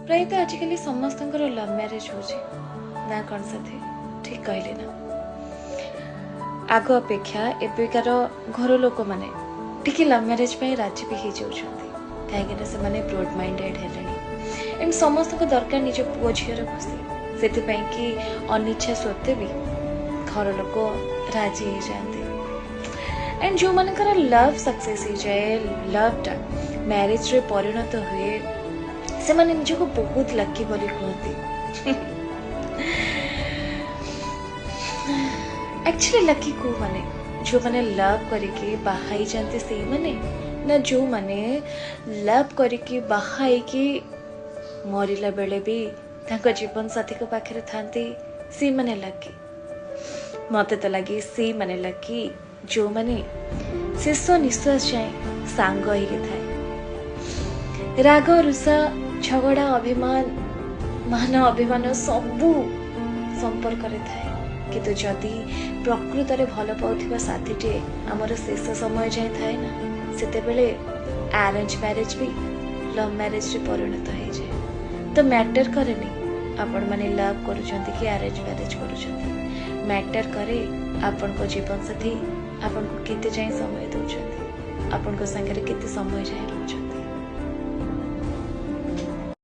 प्रायतः आजिकल समस्त love marriage हो ना कौन साथी ठीक कहले ना आग अपेक्षा एबिकार घर लोक मैंने टी लव मैरिज पे राजी भी हो जाती कहीं से ब्रॉड माइंडेड है एंड समस्त को दरकार निज पुओ झीर खुशी से कि अनिच्छा सत्वे भी घर लोक राजी हो जाते एंड जो मानकर लव सक्सेस हो जाए लवटा मैरिज रे परिणत हुए से माने निजको बहुत लकी बोली कहती एक्चुअली लकी को माने जो माने लव करके बाहाई जानते से माने ना जो माने लव करके बाहाई की मरिला बेले भी तांको जीवन साथी को पाखरे थांती सी माने लकी मते तो लगी सी माने लकी जो माने शेष निश्वास जाए सांग ही थाए राग रुषा झगड़ा अभिमान मान अभिमान सबू संपर्क थाए किंतु जदि प्रकृत रे भल पाउथिबा साथीटे आमर शेष समय जाए थाए ना सेते बेले अरेंज मैरिज भी लव मैरिज रे परिणत हो जाए तो मैटर करेनी आपण माने लव करूछंती कि अरेंज मैरिज करूछंती मैटर करे आपण को जीवन साथी आपण को केते जाए समय दउछंती आपण को संगे केते समय जाए रहउछंती।